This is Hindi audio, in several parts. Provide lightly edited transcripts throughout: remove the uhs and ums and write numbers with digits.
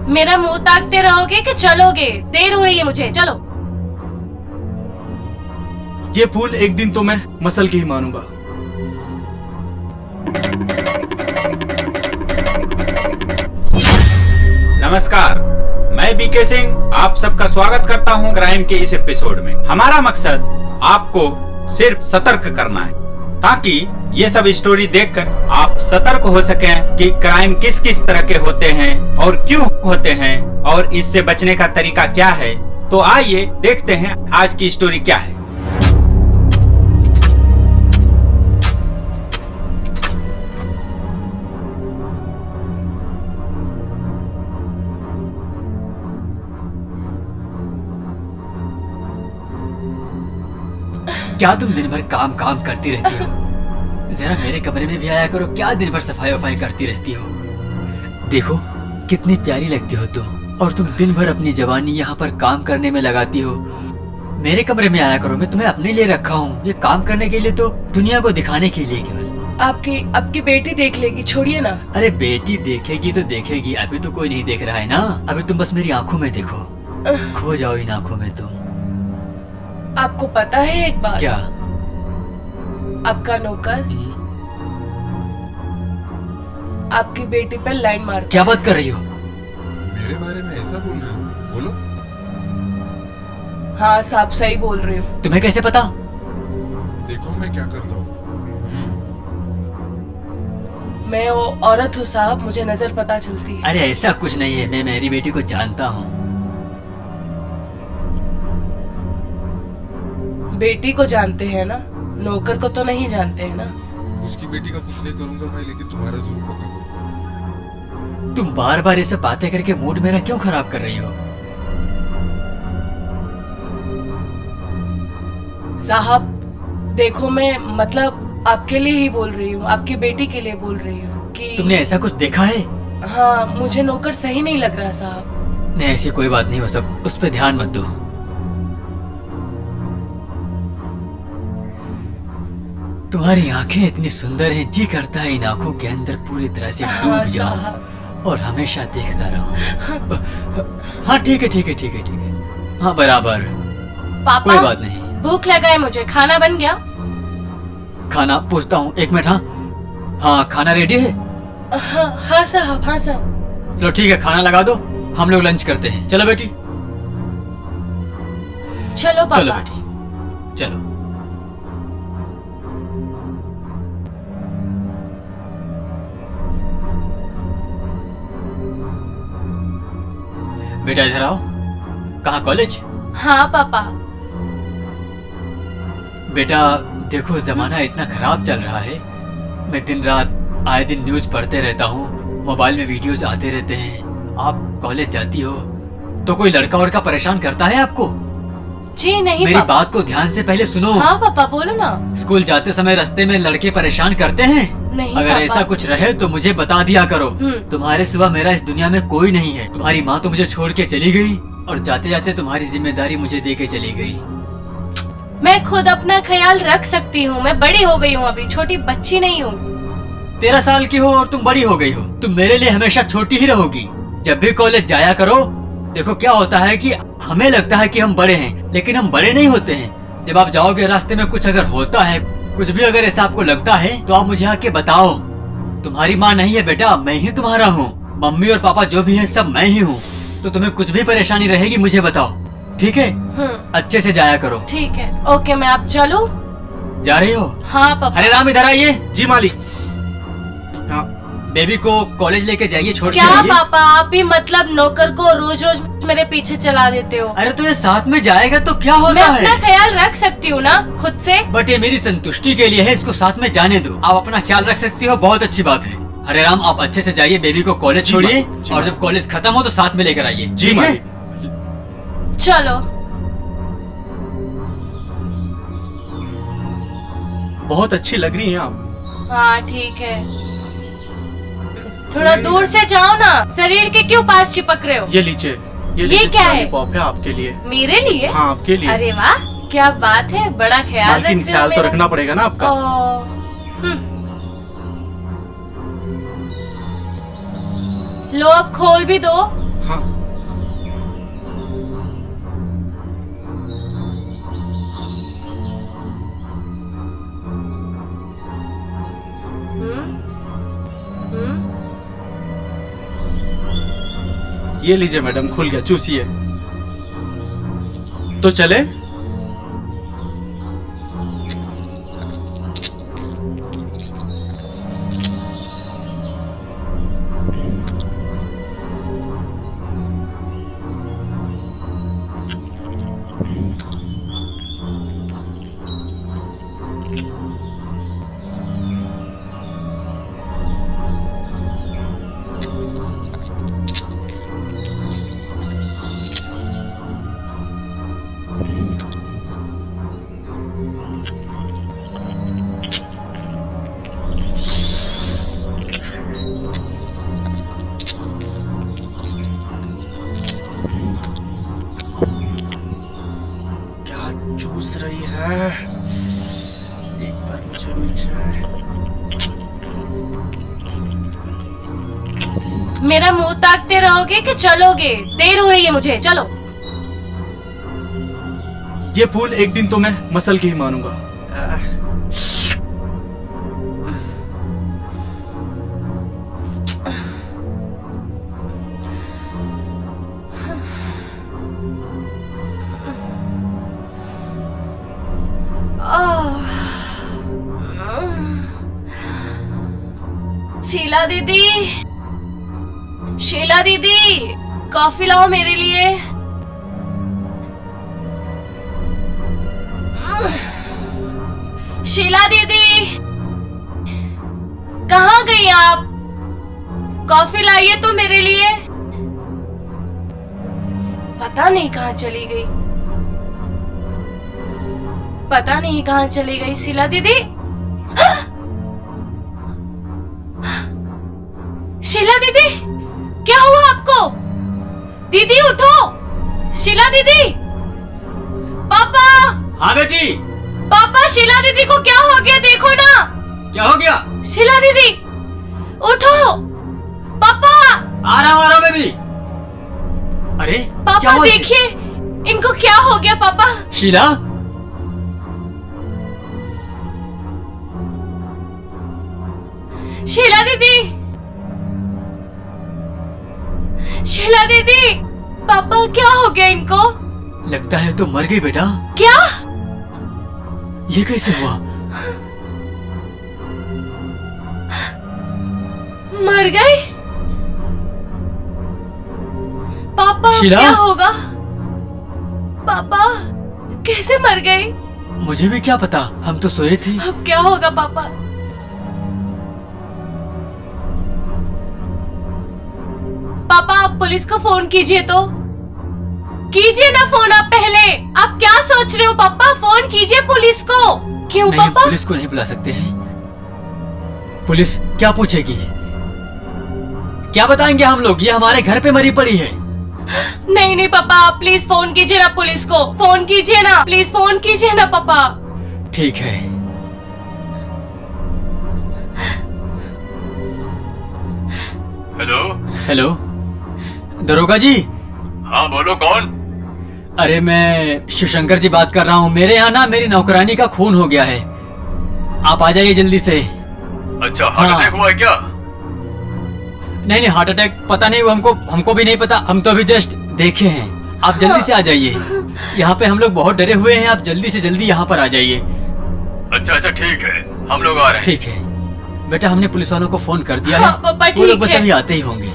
मेरा मुंह ताकते रहोगे कि चलोगे? देर हो रही है मुझे, चलो। ये फूल एक दिन तो मैं मसल के ही मानूंगा। नमस्कार, मैं बीके सिंह आप सबका स्वागत करता हूं क्राइम के इस एपिसोड में। हमारा मकसद आपको सिर्फ सतर्क करना है ताकि ये सब स्टोरी देखकर आप सतर्क हो सकें कि क्राइम किस किस तरह के होते हैं और क्यों होते हैं और इससे बचने का तरीका क्या है। तो आइए देखते हैं आज की स्टोरी क्या है। क्या तुम दिन भर काम काम करती रहती हो? जरा मेरे कमरे में भी आया करो। क्या दिन भर सफाई वफाई करती रहती हो? देखो कितनी प्यारी लगती हो तुम, और तुम दिन भर अपनी जवानी यहाँ पर काम करने में लगाती हो। मेरे कमरे में आया करो, मैं तुम्हें अपने लिए रखा हूँ, ये काम करने के लिए तो दुनिया को दिखाने के लिए केवल। आपकी बेटी देख लेगी, छोड़िए ना। अरे बेटी देखेगी तो देखेगी, अभी तो कोई नहीं देख रहा है ना। अभी तुम बस मेरी आंखों में देखो, खो जाओ इन आंखों में तुम। आपको पता है एक बात? क्या? आपका नौकर आपकी बेटी पर लाइन मारता। क्या बात कर रही हो? मेरे बारे में ऐसा बोल रहे हो? बोलो। हाँ साहब, सही बोल रहे हो। तुम्हें कैसे पता? देखो मैं क्या करता हूँ। मैं वो औरत हूँ साहब, मुझे नजर पता चलती है। अरे ऐसा कुछ नहीं है, मैं मेरी बेटी को जानता हूँ। बेटी को जानते हैं ना, नौकर को तो नहीं जानते हैं ना। उसकी बेटी का कुछ नहीं करूंगा मैं, लेकिन तुम्हारा जरूर पक्का करूंगा। तुम बार बार ये सब बातें करके मूड मेरा क्यों खराब कर रही हो? साहब देखो, मैं मतलब आपके लिए ही बोल रही हूँ, आपकी बेटी के लिए बोल रही हूँ कि तुमने ऐसा कुछ देखा है? हाँ, मुझे नौकर सही नहीं लग रहा साहब। नहीं ऐसी कोई बात नहीं हो सब, उस पर ध्यान मत दो। तुम्हारी आंखें इतनी सुंदर हैं, जी करता है इन आंखों के अंदर पूरी तरह से डूब जाऊं और हमेशा देखता रहूं। हाँ ठीक है ठीक है ठीक है ठीक है, हाँ बराबर। पापा कोई बात नहीं। भूख लगा है मुझे, खाना बन गया? खाना पूछता हूँ, एक मिनट। हाँ हाँ खाना रेडी है? हाँ साहब, हाँ साहब। चलो ठीक है, खाना लगा दो, हम लोग लंच करते हैं। चलो बेटी। चलो पापा। चलो बेटी चलो। बेटा इधर आओ। कहाँ, कॉलेज? हाँ पापा। बेटा देखो जमाना इतना खराब चल रहा है, मैं दिन रात आए दिन न्यूज पढ़ते रहता हूँ, मोबाइल में वीडियोस आते रहते हैं। आप कॉलेज जाती हो तो कोई लड़का वड़का परेशान करता है आपको? जी नहीं मेरी पापा। बात को ध्यान से पहले सुनो। हाँ पापा बोलो ना। स्कूल जाते समय रास्ते में लड़के परेशान करते हैं? नहीं अगर पापा। ऐसा कुछ रहे तो मुझे बता दिया करो। तुम्हारे सिवा मेरा इस दुनिया में कोई नहीं है। तुम्हारी माँ तो मुझे छोड़ के चली गई और जाते जाते तुम्हारी जिम्मेदारी मुझे दे के चली गई। मैं खुद अपना ख्याल रख सकती हूँ, मैं बड़ी हो गई हूँ, अभी छोटी बच्ची नहीं हूँ। 13 साल की हो और तुम बड़ी हो गई हो, तुम मेरे लिए हमेशा छोटी ही रहोगी। जब भी कॉलेज जाया करो। देखो क्या होता है कि हमें लगता है कि हम बड़े हैं, लेकिन हम बड़े नहीं होते हैं। जब आप जाओगे रास्ते में कुछ अगर होता है, कुछ भी अगर ऐसा आपको लगता है तो आप मुझे आके बताओ। तुम्हारी माँ नहीं है बेटा, मैं ही तुम्हारा हूँ। मम्मी और पापा जो भी है सब मैं ही हूँ। तो तुम्हें कुछ भी परेशानी रहेगी मुझे बताओ, ठीक है? अच्छे से जाया करो। ठीक है, ओके। मैं आप चलूं? जा रही हो? हाँ पापा। हरे राम इधर आइए। जी मालिक। हाँ बेबी को कॉलेज लेके जाइए, छोड़ के क्या आइए। पापा, आप भी मतलब नौकर को रोज रोज मेरे पीछे चला देते हो? अरे तो ये साथ में जाएगा तो क्या मैं होता अपना है? ख्याल रख सकती हूँ ना खुद से। बट ये मेरी संतुष्टि के लिए है, इसको साथ में जाने दो। आप अपना ख्याल रख सकती हो, बहुत अच्छी बात है। हरे राम आप अच्छे से जाइए, बेबी को कॉलेज छोड़िए और जब कॉलेज खत्म हो तो साथ में लेकर आइए। जी ठीक है? मालिक। चलो। बहुत अच्छी लग रही हैं आप। हाँ ठीक है, थोड़ा दूर से जाओ ना, शरीर के क्यों पास चिपक रहे हो? ये लीजिए, ये क्या है? लॉलीपॉप है आपके लिए। मेरे लिए? हाँ आपके लिए। अरे वाह, क्या बात है, बड़ा ख्याल रख मालकिन रहे हो ख्याल तो मेरा। रखना पड़ेगा ना आपका। लो अब खोल भी दो। हाँ ये लीजिए मैडम, खुल गया, चूसिए। तो चले? चूस रही है, एक बार मुझे मिल जाए। मेरा मुंह ताकते रहोगे कि चलोगे? देर हो रही है मुझे, चलो। ये फूल एक दिन तो मैं मसल के ही मानूंगा। शीला दीदी, शीला दीदी, कॉफी लाओ मेरे लिए। शीला दीदी, कहाँ गई आप? कॉफी लाइए तो मेरे लिए। पता नहीं कहाँ चली गई, पता नहीं कहाँ चली गई शीला दीदी। शीला दीदी, क्या हुआ आपको? दीदी उठो, शीला दीदी। पापा। हाँ बेटी। पापा, शीला दीदी को क्या हो गया, देखो ना। क्या हो गया? शीला दीदी उठो। पापा। आ रहा हूँ बेबी। अरे पापा देखिए, इनको क्या हो गया पापा? शीला, शीला दीदी, शीला दीदी, पापा क्या हो गया इनको? लगता है तो मर गई बेटा। क्या? ये कैसे हुआ? मर गई? पापा शीला? क्या होगा? पापा कैसे मर गई? मुझे भी क्या पता, हम तो सोए थे। अब क्या होगा पापा? पापा आप पुलिस को फोन कीजिए तो। कीजिए ना फोन आप पहले। आप क्या सोच रहे हो पापा? फोन कीजिए पुलिस को। क्यों नहीं, पापा? पुलिस को नहीं बुला सकते हैं। पुलिस क्या पूछेगी? क्या बताएंगे हम लोग? ये हमारे घर पे मरी पड़ी है। नहीं नहीं पापा, आप प्लीज फोन कीजिए ना पुलिस को। फोन कीजिए ना, प्लीज फोन कीजिए ना पापा। ठीक है। हेलो। हेलो दरोगा जी। हाँ बोलो, कौन? अरे मैं शिवशंकर जी बात कर रहा हूँ। मेरे यहाँ ना मेरी नौकरानी का खून हो गया है, आप आ जाइए जल्दी से। अच्छा, हार्ट हाँ। अटैक हुआ है क्या? नहीं नहीं, हार्ट अटैक पता नहीं, हमको भी नहीं पता, हम तो अभी जस्ट देखे हैं। आप जल्दी से आ जाइए, यहाँ पे हम लोग बहुत डरे हुए हैं। आप जल्दी से जल्दी यहाँ पर आ जाइए। अच्छा अच्छा ठीक है, हम लोग आ रहे हैं। ठीक है बेटा, हमने पुलिस वालों को फोन कर दिया हाँ, है। पापा वो लोग ठीक बस है। अभी आते ही होंगे।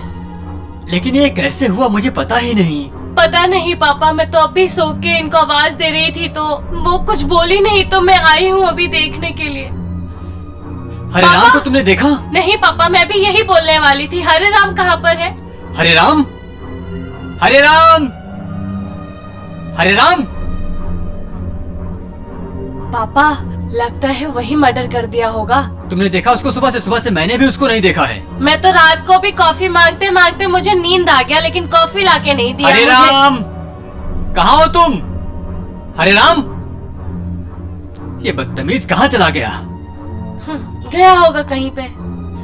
लेकिन ये कैसे हुआ मुझे पता ही नहीं। पता नहीं पापा, मैं तो अभी सो के इनको आवाज दे रही थी तो वो कुछ बोली नहीं, तो मैं आई हूँ अभी देखने के लिए। हरे पापा? राम को तुमने देखा? नहीं पापा, मैं भी यही बोलने वाली थी। हरे राम कहाँ पर है? हरे राम, हरे राम, हरे राम। पापा लगता है वही मर्डर कर दिया होगा। तुमने देखा उसको? सुबह से मैंने भी उसको नहीं देखा है। मैं तो रात को भी कॉफी मांगते मांगते मुझे नींद आ गया, लेकिन कॉफी लाके नहीं दिया हरे मुझे। राम, कहाँ हो तुम? हरे राम, ये बदतमीज कहाँ चला गया? गया होगा कहीं पे।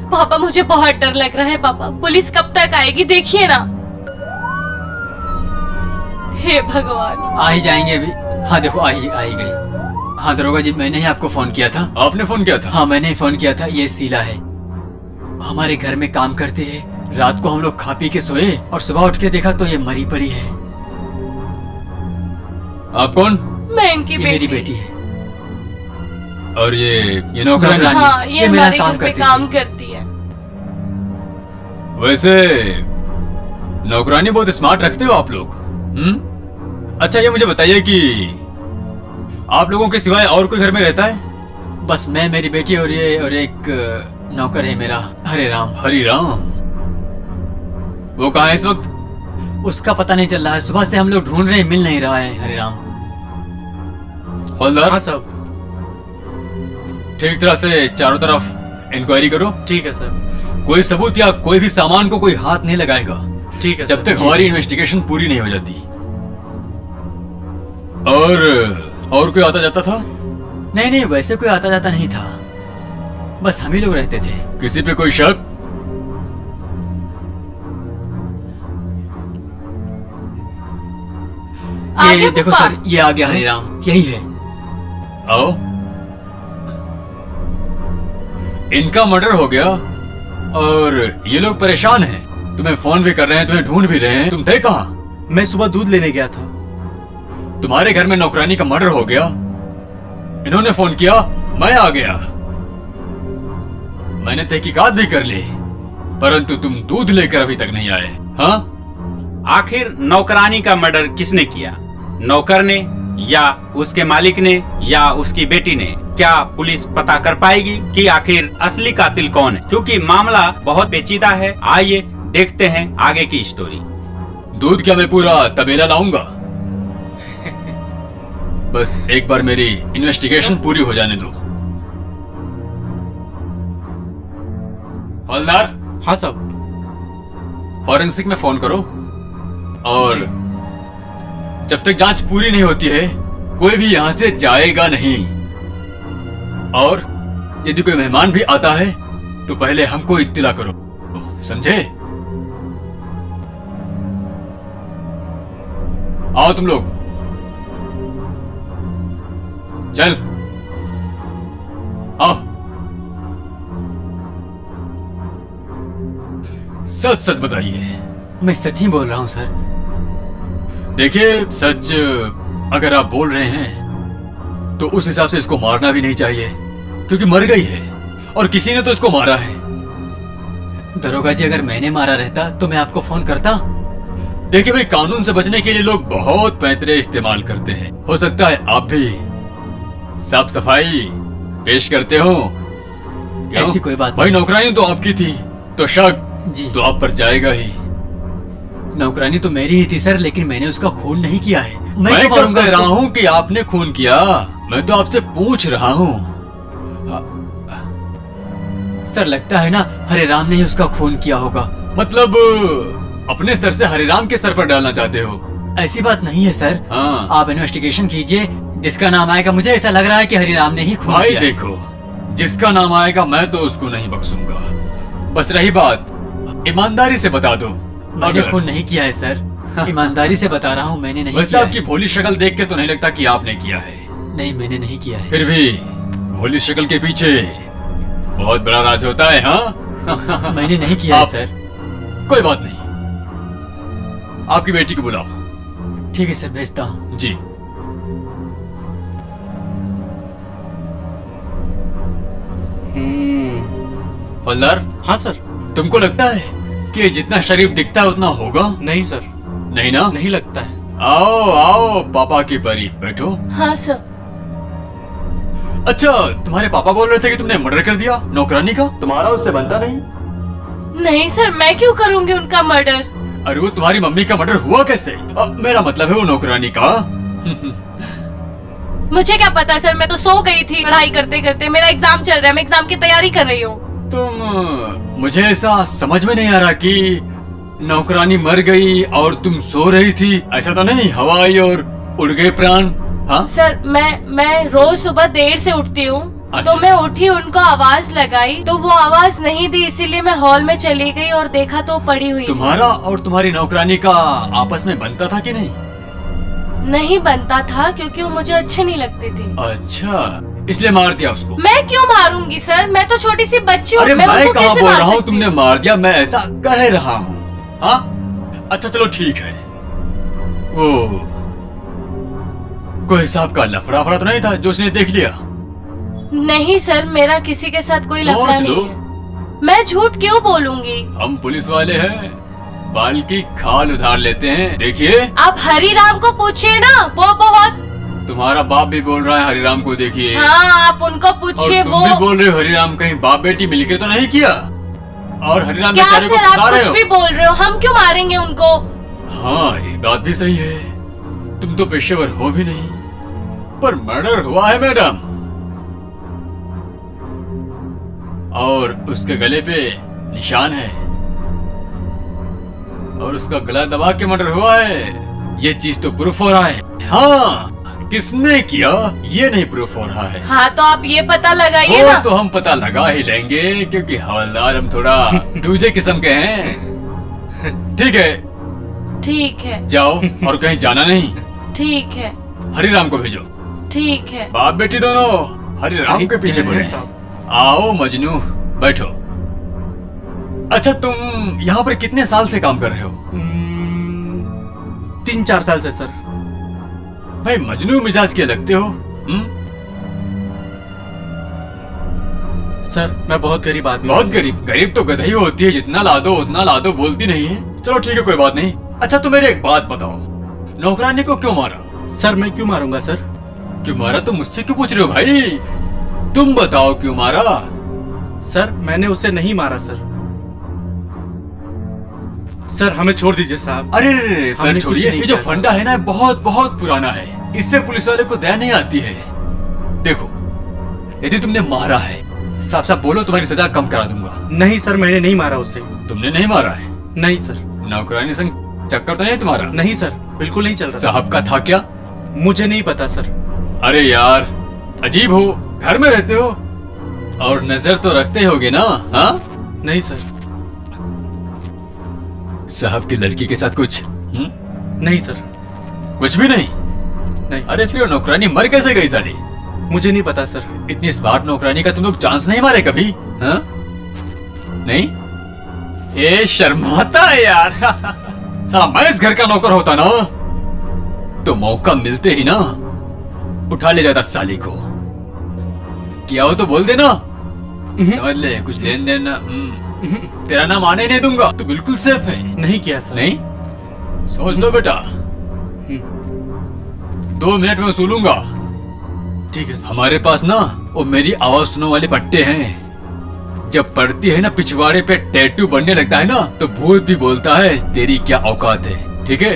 पापा मुझे बहुत डर लग रहा है पापा, पुलिस कब तक आएगी देखिए ना। हे भगवान। आ ही जाएंगे अभी। हाँ देखो, आ ही गई। हाँ दरोगा जी, मैंने ही आपको फोन किया था। आपने फोन किया था? हाँ मैंने ही फोन किया था। ये शीला है, हमारे घर में काम करती है रात को हम लोग खा पी के सोए और सुबह उठ के देखा तो ये मरी पड़ी है। आप कौन? मैं इनकी ये मेरी बेटी है। और ये नौकरानी? हाँ, ये मेरा हमारे काम घर पे करती काम थी। करती है। वैसे नौकरानी बहुत स्मार्ट रखते हो आप लोग। अच्छा ये मुझे बताइए कि आप लोगों के सिवाय और कोई घर में रहता है? बस मैं, मेरी बेटी और एक नौकर है मेरा, हरे राम। हरी राम, वो कहाँ है इस वक्त? उसका पता नहीं चल रहा है, सुबह से हम लोग ढूंढ रहे हैं, मिल नहीं रहा है हरे राम। हवलदार? हाँ साहब। ठीक तरह से चारों तरफ इंक्वायरी करो। ठीक है सर। कोई सबूत या कोई भी सामान को कोई हाथ नहीं लगाएगा ठीक है जब सर। तक हमारी इन्वेस्टिगेशन पूरी नहीं हो जाती। और कोई आता जाता था? नहीं, वैसे कोई आता जाता नहीं था, बस हम ही लोग रहते थे। किसी पे कोई शक? आगे ये देखो पापा। सर, ये आ गया हरे राम, यही है। आओ। इनका मर्डर हो गया और ये लोग परेशान हैं। तुम्हें फोन भी कर रहे हैं, तुम्हें ढूंढ भी रहे हैं। तुम थे कहाँ? मैं सुबह दूध लेने गया था। तुम्हारे घर में नौकरानी का मर्डर हो गया, इन्होंने फोन किया, मैं आ गया। मैंने तहकीकात भी कर ली, परंतु तुम दूध लेकर अभी तक नहीं आए। हाँ? आखिर नौकरानी का मर्डर किसने किया? नौकर ने या उसके मालिक ने या उसकी बेटी ने? क्या पुलिस पता कर पाएगी कि आखिर असली कातिल कौन है? क्योंकि मामला बहुत पेचीदा है। आइए देखते हैं आगे की स्टोरी। दूध क्या मैं पूरा तबेला लाऊंगा? बस एक बार मेरी इन्वेस्टिगेशन पूरी हो जाने दो। हवलदार? हाँ साहब। फॉरेंसिक में फोन करो और जब तक जांच पूरी नहीं होती है कोई भी यहाँ से जाएगा नहीं। और यदि कोई मेहमान भी आता है तो पहले हमको इत्तिला करो, समझे? आओ तुम लोग, चल आओ। सच सच बताइए। मैं सच ही बोल रहा हूँ सर। देखिए, सच अगर आप बोल रहे हैं तो उस हिसाब से इसको मारना भी नहीं चाहिए, क्योंकि मर गई है और किसी ने तो इसको मारा है। दरोगा जी, अगर मैंने मारा रहता तो मैं आपको फोन करता। देखिए भाई, कानून से बचने के लिए लोग बहुत पैंतरे इस्तेमाल करते हैं। हो सकता है आप भी साफ सफाई पेश करते हो। क्यों? ऐसी कोई बात भाई, नौकरानी तो आपकी थी तो शक जी। तो आप पर जाएगा ही। नौकरानी तो मेरी ही थी सर, लेकिन मैंने उसका खून नहीं किया है। मैं क्यों कब मारूंगा कह रहा उसको? हूँ कि आपने खून किया? मैं तो आपसे पूछ रहा हूँ। सर, लगता है ना हरे राम ने ही उसका खून किया होगा। मतलब अपने सर से हरिराम के सर पर डालना चाहते हो? ऐसी बात नहीं है सर। हाँ। आप इन्वेस्टिगेशन कीजिए, जिसका नाम आएगा, मुझे ऐसा लग रहा है कि हरिराम ने ही खून भाई किया है। देखो, जिसका नाम आएगा मैं तो उसको नहीं बख्शूंगा। बस रही बात, ईमानदारी से बता दो। मैंने अगर- खून नहीं किया है सर, ईमानदारी से बता रहा हूँ, मैंने नहीं वैसे किया आपकी भोली शक्ल देख के तो नहीं लगता कि आपने किया है। है। नहीं, मैंने नहीं किया है। फिर भी भोली शक्ल के पीछे बहुत बड़ा राज होता है। हाँ? मैंने नहीं किया है आप- सर। कोई बात नहीं, आपकी बेटी को बुलाओ। ठीक है सर, भेजता हूँ। जी। हवलदार, हाँ सर। तुमको लगता है कि जितना शरीफ दिखता है उतना होगा? नहीं सर, नहीं ना? नहीं लगता है। आओ आओ पापा की परी, बैठो। हाँ सर। अच्छा, तुम्हारे पापा बोल रहे थे कि तुमने मर्डर कर दिया नौकरानी का। तुम्हारा उससे बनता नहीं? नहीं सर, मैं क्यों करूंगी उनका मर्डर? अरे वो तुम्हारी मम्मी का मर्डर हुआ कैसे? मेरा मतलब है वो नौकरानी का। मुझे क्या पता सर, मैं तो सो गई थी पढ़ाई करते करते। मेरा एग्जाम चल रहा है, मैं एग्जाम की तैयारी कर रही हूँ। मुझे ऐसा समझ में नहीं आ रहा कि नौकरानी मर गई और तुम सो रही थी। ऐसा तो नहीं हवा आई और उड़ गए प्राण? हाँ? सर, मैं रोज सुबह देर से उठती हूँ। अच्छा। तो मैं उठी, उनको आवाज लगाई तो वो आवाज नहीं दी, इसीलिए मैं हॉल में चली गई और देखा तो पड़ी हुई थी। तुम्हारा और तुम्हारी नौकरानी का आपस में बनता था कि नहीं? नहीं बनता था, क्योंकि वो मुझे अच्छे नहीं लगते थे। अच्छा, इसलिए मार दिया उसको। मैं क्यों मारूंगी सर, मैं तो छोटी सी बच्ची हूँ। अरे मैं मैं उनको कहाँ कैसे बोल मार रहा हूँ सकती तुमने हूँ? मार दिया, मैं ऐसा कह रहा हूँ। हाँ अच्छा चलो ठीक है। वो कोई हिसाब का लफड़ा फड़ा तो नहीं था जो उसने देख लिया? नहीं सर, मेरा किसी के साथ कोई लफड़ा सोच लो। नहीं है। मैं झूठ क्यों बोलूंगी? हम पुलिस वाले हैं, बाल की खाल उधार लेते हैं। देखिए आप हरिराम को पूछिए ना, वो बहुत। तुम्हारा बाप भी बोल रहा है हरिराम को देखिए। हाँ आप उनको और पूछिए। तुम वो भी बोल रहे हो हरिराम कहीं बाप बेटी मिलके तो नहीं किया? और हरिराम क्या बेचारे को सर, आप फंसा रहे कुछ हो। भी बोल रहे हो? हम क्यों मारेंगे उनको? हाँ ये बात भी सही है, तुम तो पेशेवर हो भी नहीं, पर मर्डर हुआ है मैडम। और उसके गले पे निशान है, और उसका गला दबा के मर्डर हुआ है। ये चीज तो प्रूफ हो रहा है। हाँ किसने किया ये नहीं प्रूफ हो रहा है। हाँ तो आप ये पता लगाइए वो ना। तो हम पता लगा ही लेंगे, क्योंकि हवलदार हम थोड़ा दूजे किस्म के हैं। ठीक है ठीक है। जाओ, और कहीं जाना नहीं। ठीक है। हरिराम को भेजो। ठीक है। बाप बेटी दोनों हरिराम के पीछे पड़े हैं। आओ मजनू बैठो। अच्छा तुम यहाँ पर कितने साल से काम कर रहे हो? 3-4 साल से सर। भाई मजनू मिजाज के लगते हो। सर मैं बहुत गरीब आदमी बहुत गरीब? गरीब तो गधई होती है, जितना ला दो उतना ला दो, बोलती नहीं है। चलो ठीक है कोई बात नहीं। अच्छा तुम मेरे एक बात बताओ, नौकरानी को क्यों मारा? सर मैं क्यों मारूंगा सर? क्यों मारा तुम मुझसे क्यों पूछ रहे हो भाई? तुम बताओ क्यों मारा? सर मैंने उसे नहीं मारा सर। सर हमें छोड़ दीजिए साहब। अरे हमने पैर कुछ छोड़िए, नहीं ये जो किया, फंडा है ना बहुत बहुत पुराना है, इससे पुलिस वाले को दया नहीं आती है। देखो यदि तुमने मारा है साफ साफ बोलो, तुम्हारी सजा कम करा दूंगा। नहीं सर मैंने नहीं मारा उसे। तुमने नहीं मारा है? नहीं सर। नौकरानी संग चक्कर तो नहीं तुम्हारा? नहीं सर बिल्कुल नहीं चल रहा। साहब का था क्या? मुझे नहीं पता सर। अरे यार अजीब हो, घर में रहते हो और नजर तो रखते होगे ना? हाँ नहीं सर। साहब की लड़की के साथ कुछ नहीं सर। कुछ भी नहीं? नहीं। अरे फिर वो नौकरानी मर कैसे गई साली? मुझे नहीं पता सर। इतनी स्मार्ट नौकरानी का तुम लोग चांस नहीं मारे कभी? हाँ? नहीं? ये शर्माता है यार। साला मैं इस घर का नौकर होता ना तो मौका मिलते ही ना उठा ले जाता साली को। क्या हो तो बोल देना, समझ ले कुछ लेन देन ना। तेरा नाम आने नहीं दूंगा, तू बिल्कुल सेफ है। नहीं किया सर। नहीं? सोच लो बेटा, 2 मिनट में वसूलूंगा। ठीक है सर। हमारे पास ना वो मेरी आवाज सुनने वाले पट्टे हैं, जब पड़ती है ना पिछवाड़े पे टैटू बनने लगता है ना तो भूत भी बोलता है तेरी क्या औकात है। ठीक है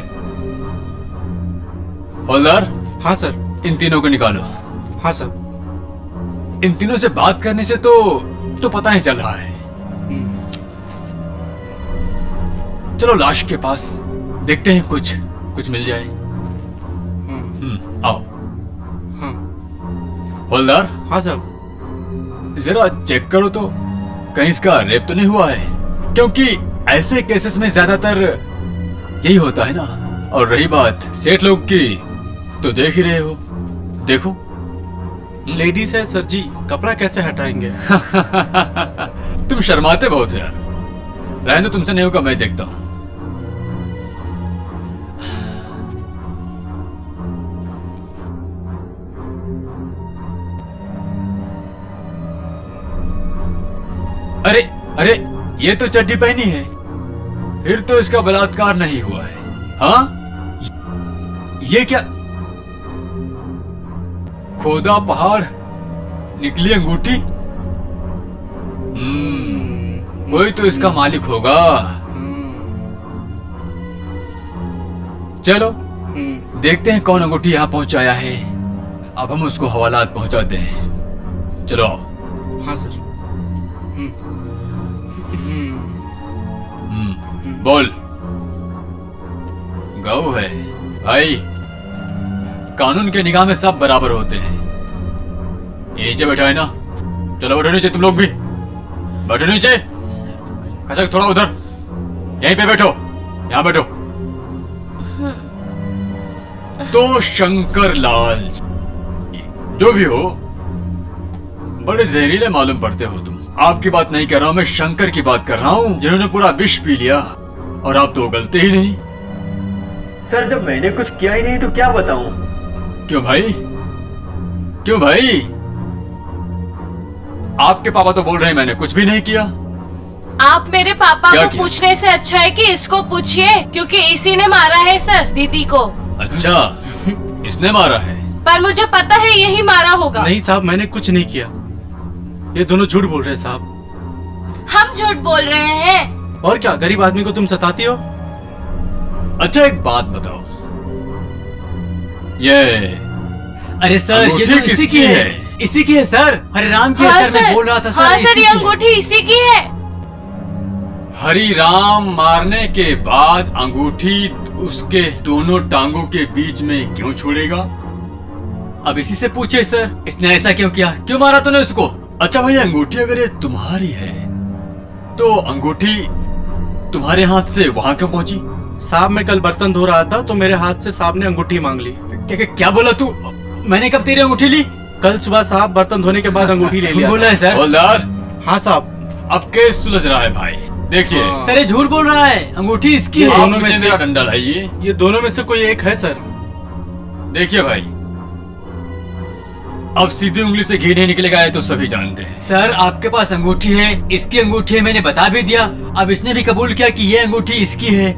हवलदार? हाँ सर। इन तीनों को निकालो। हाँ सर। इन तीनों से बात करने से तो पता नहीं चल रहा है। चलो लाश के पास देखते हैं, कुछ मिल जाए। आओ। हाँ। हवलदार हाँ सर। जरा चेक करो तो कहीं इसका रेप तो नहीं हुआ है, क्योंकि ऐसे केसेस में ज्यादातर यही होता है ना। और रही बात सेठ लोग की तो देख ही रहे हो, देखो। लेडीज है सर जी, कपड़ा कैसे हटाएंगे? तुम शर्माते बहुत हो यार। रहने दो, तुमसे नहीं होगा, मैं देखता हूं। अरे अरे ये तो चड्डी पहनी है, फिर तो इसका बलात्कार नहीं हुआ है। हाँ ये क्या? खोदा पहाड़ निकली अंगूठी। कोई तो इसका मालिक होगा। चलो देखते हैं कौन अंगूठी यहाँ पहुंचाया है। अब हम उसको हवालात पहुंचाते हैं। चलो। हाँ सर। बोल। गऊ है भाई, कानून के निगाह में सब बराबर होते हैं। ये नीचे बैठा है ना, चलो बैठो नीचे, तुम लोग भी बैठो नीचे। खसक थोड़ा उधर, यहीं पे बैठो, यहाँ बैठो। तो शंकर लाल जो भी हो, बड़े जहरीले मालूम पड़ते हो तुम। आपकी बात नहीं कर रहा हूँ, मैं शंकर की बात कर रहा हूँ, जिन्होंने पूरा विष पी लिया और आप तो उगलते ही नहीं। सर जब मैंने कुछ किया ही नहीं तो क्या बताऊं? क्यों भाई, क्यों भाई? आपके पापा तो बोल रहे हैं मैंने कुछ भी नहीं किया। आप मेरे पापा क्या को किया? पूछने से अच्छा है कि इसको पूछिए, क्योंकि इसी ने मारा है सर दीदी को। अच्छा, इसने मारा है? पर मुझे पता है यही मारा होगा। नहीं साहब, मैंने कुछ नहीं किया। ये दोनों झूठ बोल रहे हैं साहब। हम झूठ बोल रहे हैं। और क्या, गरीब आदमी को तुम सताती हो? अच्छा एक बात बताओ, ये अरे सर ये अंगूठी तो इसी किसकी की है, है? इसी की है सर। हरे राम की हाँ है सर, मैं बोल रहा था सर। हाँ इसी सर, की ये है। अंगूठी इसी की है। हरि राम मारने के बाद अंगूठी उसके दोनों टांगों के बीच में क्यों छोड़ेगा? अब इसी से पूछे सर, इसने ऐसा क्यों किया, क्यों मारा तूने उसको? अच्छा भाई, अंगूठी अगर ये तुम्हारी है तो अंगूठी तुम्हारे हाथ से वहां क्यों पहुंची? साहब मैं कल बर्तन धो रहा था तो मेरे हाथ से साहब ने अंगूठी मांग ली। क्या बोला तू? मैंने कब तेरी अंगूठी ली? कल सुबह साहब बर्तन धोने के बाद अंगूठी ले लिया। बोला है सर। हवलदार, हाँ साहब। अब केस सुलझ रहा है भाई। देखिए, हाँ। सर ये झूठ बोल रहा है, अंगूठी इसकी ये है। दोनों में मेरा डंडा लाइए। ये दोनों में से कोई एक है सर। देखिए भाई, अब सीधी उंगली से घी नहीं निकलेगा, ये तो सभी जानते हैं। सर आपके पास अंगूठी है, इसकी अंगूठी है, मैंने बता भी दिया। अब इसने भी कबूल किया कि ये अंगूठी इसकी है।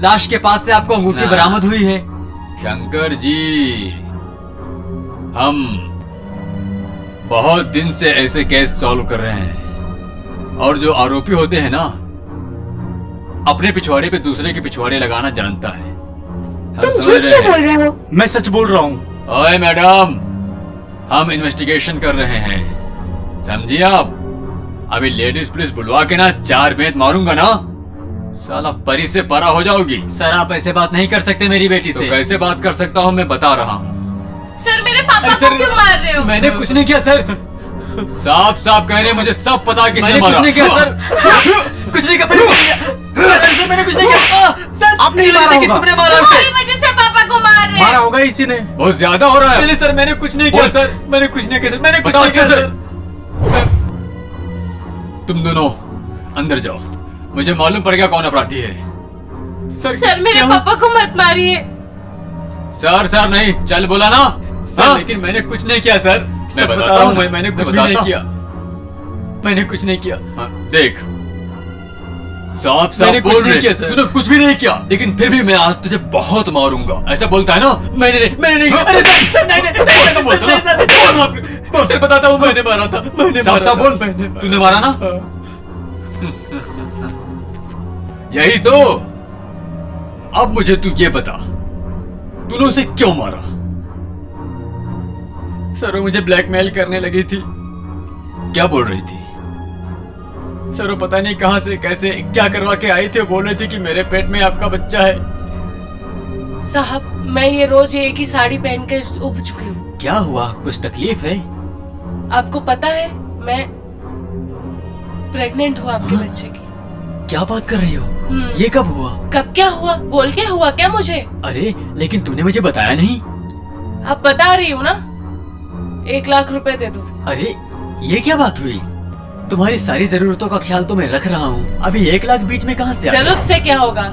लाश के पास से आपको अंगूठी ना। बरामद हुई है। शंकर जी, हम बहुत दिन से ऐसे केस सॉल्व कर रहे हैं, और जो आरोपी होते हैं ना, अपने पिछवाड़े पे दूसरे के पिछवाड़े लगाना जानता है। हम तुम समझ झूठ रहे क्यों हैं। बोल रहे हो? मैं सच बोल रहा हूँ। ओए मैडम, हम इन्वेस्टिगेशन कर रहे हैं, समझिए आप। अभी लेडीज पुलिस बुलवा के ना 4 बेत मारूंगा ना, साला परी से परा हो जाओगी। सर आप ऐसे बात नहीं कर सकते मेरी बेटी तो से। कैसे बात कर सकता हूँ, मैं बता रहा हूँ। सर मेरे पापा अरे को क्यों मार रहे हो? मैंने कुछ नहीं किया सर। साफ साफ कह रहे हैं, मुझे सब पता है किसने मैंने मारा। कुछ नहीं किया सर। कुछ नहीं किया, सर मैंने कुछ नहीं किया। सर आपने ही मारा होगा। तुमने मारा उसे। तुम्हारी वजह से पापा को मार रहे मारा हैं। होगा इसी ने। बहुत ज्यादा हो रहा है। नहीं सर, मैंने कुछ नहीं किया बोल। सर, मैंने कुछ नहीं किया सर, मैंने कुछ बताओ नहीं किया अच्छे से। सर। तुम दोनों अंदर जाओ, मुझे मालूम पड़ गया कौन अपराधी है। सर मेरे क्या? पापा को मत मारिए। सर नहीं, चल बोला ना। सर हाँ? लेकिन मैंने कुछ नहीं किया सर। मैं सच बताता बता रहा हूँ, हूँ, मैंने कुछ मैं भी नहीं बताता किया। मैंने कुछ नहीं किया। हाँ, देख, साफ मैंने साफ कुछ बोल नहीं रहे, किया, सर। तूने कुछ भी नहीं किया, लेकिन फिर भी मैं आज तुझे बहुत मारूंगा, ऐसा बोलता है ना। मैंने नहीं किया। अरे सर नहीं बोल तो बोलता ना। सर सर बताता हूँ, मैंने मारा था, मैंने साफ मारा साफ था, बोल, मैंने मारा तूने मारा ना। यही तो। अब मुझे तू ये बता, तूने उसे क्यों मारा? सर वो मुझे ब्लैकमेल करने लगी थी। क्या बोल रही थी? सर वो पता नहीं कहां से कैसे क्या करवा के आई थी। वो बोल रही थी कि मेरे पेट में आपका बच्चा है। साहब मैं ये रोज एक ही साड़ी पहन के उब चुकी हूँ। क्या हुआ, कुछ तकलीफ है? आपको पता है मैं प्रेग्नेंट हूँ आपके बच्चे की। क्या बात कर रही हो? ये कब हुआ? कब क्या हुआ? बोल के हुआ क्या मुझे? अरे लेकिन तुमने मुझे बताया नहीं। आप बता रही हूँ ना, 1 लाख रुपए दे दो। अरे ये क्या बात हुई? तुम्हारी सारी जरूरतों का ख्याल तो मैं रख रहा हूँ, अभी 1 लाख बीच में कहाँ से आ गया? जरूरत से क्या होगा?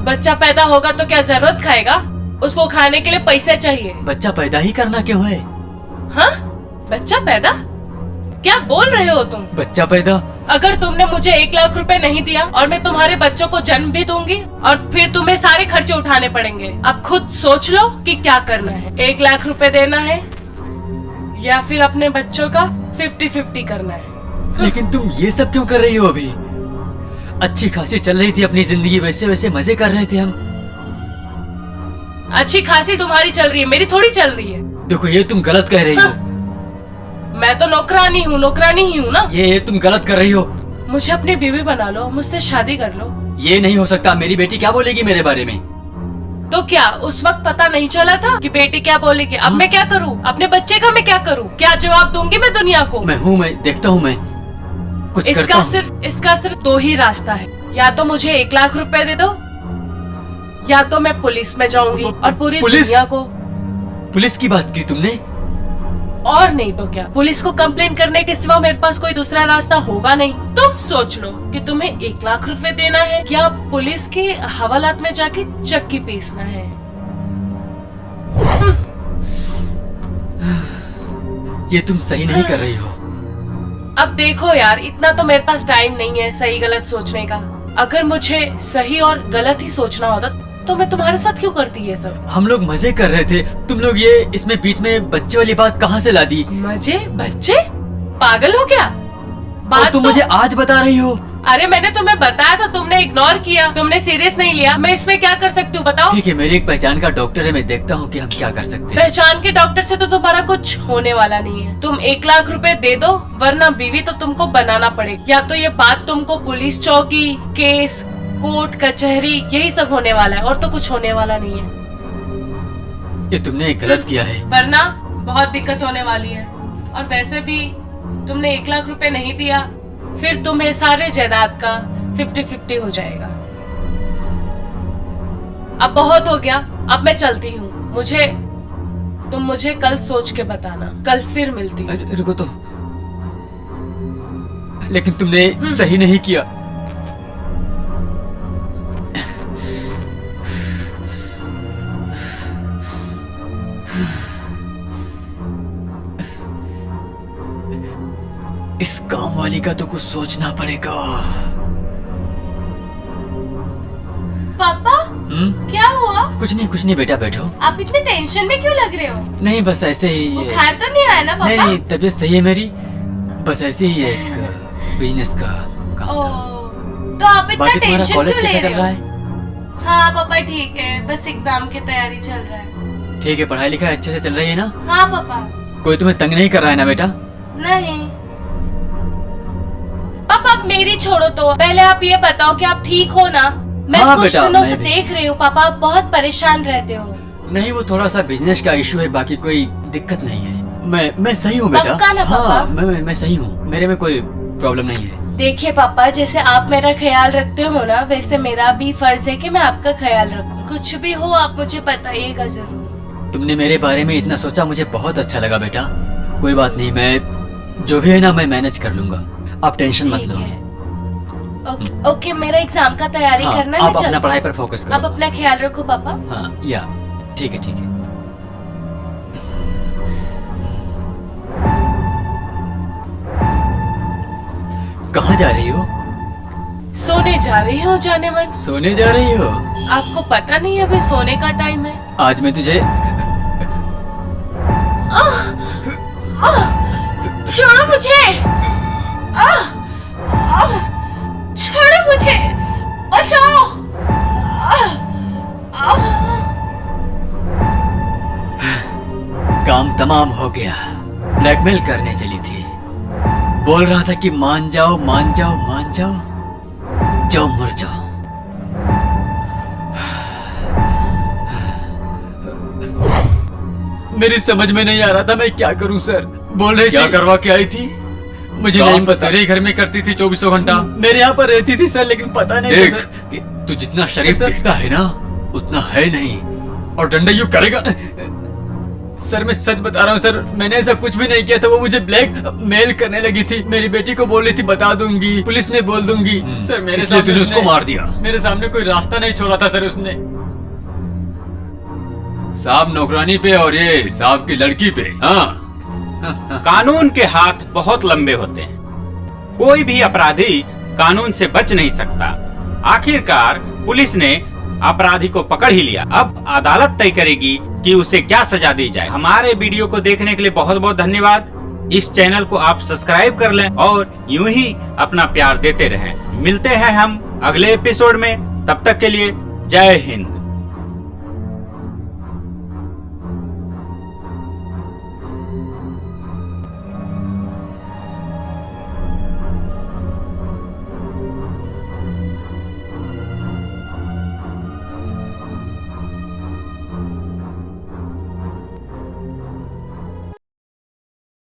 बच्चा पैदा होगा तो क्या जरूरत खाएगा? उसको खाने के लिए पैसे चाहिए। बच्चा पैदा ही करना क्यों है? हाँ, बच्चा पैदा? क्या बोल रहे हो तुम? बच्चा पैदा? अगर तुमने मुझे 1 लाख रुपए नहीं दिया और मैं तुम्हारे बच्चों को जन्म भी दूंगी और फिर तुम्हें सारे खर्चे उठाने पड़ेंगे। अब खुद सोच लो कि क्या करना है। 1 लाख रुपए देना है या फिर अपने बच्चों का 50-50 करना है। लेकिन तुम ये सब क्यों कर रही हो? अभी अच्छी खासी चल रही थी अपनी जिंदगी, वैसे वैसे मजे कर रहे थे हम। अच्छी खासी तुम्हारी चल रही है, मेरी थोड़ी चल रही है। देखो ये तुम गलत कह रही हो। मैं तो नौकरानी हूँ, नौकरानी ही हूँ ना। ये तुम गलत कर रही हो। मुझे अपनी बीवी बना लो, मुझसे शादी कर लो। ये नहीं हो सकता। मेरी बेटी क्या बोलेगी मेरे बारे में? तो क्या उस वक्त पता नहीं चला था कि बेटी क्या बोलेगी? अब मैं क्या करूँ? अपने बच्चे का मैं क्या करूँ? क्या जवाब दूंगी मैं दुनिया को? मैं देखता हूँ, मैं कुछ करता इसका सिर्फ 2 ही रास्ता है। या तो मुझे 1 लाख रुपए दे दो या तो मैं पुलिस में जाऊंगी और पूरी पुलिस? दुनिया को। पुलिस की बात की तुमने? और नहीं तो क्या, पुलिस को कंप्लेन करने के सिवा मेरे पास कोई दूसरा रास्ता होगा नहीं। तुम सोच लो कि तुम्हें 1 लाख रुपए देना है या पुलिस के हवालात में जाके चक्की पीसना है। ये तुम सही नहीं कर रही हो। अब देखो यार, इतना तो मेरे पास टाइम नहीं है सही गलत सोचने का। अगर मुझे सही और गलत ही सोचना होता तो मैं तुम्हारे साथ क्यों करती ये सब। हम लोग मजे कर रहे थे, तुम लोग ये इसमें बीच में बच्चे वाली बात कहाँ से ला दी? मजे? बच्चे? पागल हो क्या? और तुम मुझे आज बता रही हो? अरे मैंने तुम्हें बताया था, तुमने इग्नोर किया, तुमने सीरियस नहीं लिया। मैं इसमें क्या कर सकती हूँ बताओ? ठीक है, मेरी एक पहचान का डॉक्टर है, मैं देखता हूँ कि हम क्या कर सकते हैं। पहचान के डॉक्टर से तो तुम्हारा कुछ होने वाला नहीं है। तुम 1 लाख रुपए दे दो, वरना बीवी तो तुमको बनाना पड़ेगा। या तो ये बात तुमको पुलिस चौकी, केस, कोर्ट कचहरी यही सब होने वाला है, और तो कुछ होने वाला नहीं है। ये तुमने गलत किया है, वरना बहुत दिक्कत होने वाली है। और वैसे भी तुमने 1 लाख रुपए नहीं दिया, फिर तुम्हें सारे जायदाद का 50-50 हो जाएगा। अब बहुत हो गया, अब मैं चलती हूँ। तुम मुझे कल सोच के बताना। कल फिर मिलती हूँ। रुको तो, लेकिन तुमने सही नहीं किया। इस काम वाली का तो कुछ सोचना पड़ेगा। पापा, क्या हुआ? कुछ नहीं बेटा, बैठो। आप इतने टेंशन में क्यों लग रहे हो? नहीं, बस ऐसे ही। बुखार तो नहीं आया ना पापा? नहीं, तबीयत सही है मेरी, बस ऐसे ही एक बिजनेस का काम था। तो आप इतना बाकी तुम्हारा टेंशन कॉलेज क्यों ले कैसा रहे चल रहा हो? है? हाँ पापा ठीक है, बस एग्जाम की तैयारी चल रहा है। ठीक है, पढ़ाई लिखाई अच्छे से चल रही है ना? हाँ पापा। कोई तुम्हें तंग नहीं कर रहा है ना बेटा? नहीं पापा, आप मेरी छोड़ो तो पहले आप ये बताओ कि आप ठीक हो ना? मैं हाँ कुछ बेटा, दिनों मैं से भी। देख रही हूँ पापा, आप बहुत परेशान रहते हो। नहीं, वो थोड़ा सा बिजनेस का इशू है, बाकी कोई दिक्कत नहीं है। मैं सही हूँ बेटा। पक्का ना पापा? हाँ, मैं सही हूँ, मेरे में कोई प्रॉब्लम नहीं है। देखिए पापा, जैसे आप मेरा ख्याल रखते हो ना, वैसे मेरा भी फर्ज है कि मैं आपका ख्याल रखूं। कुछ भी हो आप मुझे बताइएगा जरूर। तुमने मेरे बारे में इतना सोचा, मुझे बहुत अच्छा लगा बेटा। कोई बात नहीं, मैं जो भी है ना मैं मैनेज कर लूंगा, आप टेंशन मत ठीक लो। है। ओके, मेरा एग्जाम का तैयारी हाँ, करना है, आप मैं अपना चलती पढ़ाई हूँ। पर फोकस आप करो। अपना ख्याल रखो पापा। हाँ, या ठीक है, ठीक है। कहाँ जा रही हो? सोने जा रही हूँ जाने मन। सोने जा रही हो? आपको पता नहीं अभी सोने का टाइम है? आज मैं तुझे छोड़ो मुझे! छोड़ो मुझे! बचाओ! काम तमाम हो गया। ब्लैकमेल करने चली थी, बोल रहा था कि मान जाओ मान जाओ मान जाओ, जाओ मर जाओ। मेरी समझ में नहीं आ रहा था मैं क्या करूं सर। बोल रही क्या थी करवा के आई थी? मुझे काम नहीं तो पता। तेरे ही घर में करती थी 24 घंटा। मेरे यहाँ पर रहती थी सर, लेकिन पता नहीं देख, था सर कि- तू जितना शरीफ सर- दिखता है ना उतना है नहीं, और डंडा यूं करेगा। सर मैं सच बता रहा हूँ सर, मैंने ऐसा कुछ भी नहीं किया था। वो मुझे ब्लैक मेल करने लगी थी, मेरी बेटी को बोल रही थी बता दूंगी, पुलिस में बोल दूंगी। सर मेरे इसलिए सामने तूने उसको मार दिया। मेरे सामने कोई रास्ता नहीं छोड़ा था सर उसने। साहब नौकरानी पे और ये साहब की लड़की पे। हाँ, कानून के हाथ बहुत लंबे होते हैं, कोई भी अपराधी कानून से बच नहीं सकता। आखिरकार पुलिस ने अपराधी को पकड़ ही लिया, अब अदालत तय करेगी कि उसे क्या सजा दी जाए। हमारे वीडियो को देखने के लिए बहुत बहुत धन्यवाद। इस चैनल को आप सब्सक्राइब कर लें और यूं ही अपना प्यार देते रहें। मिलते हैं हम अगले एपिसोड में, तब तक के लिए जय हिंद।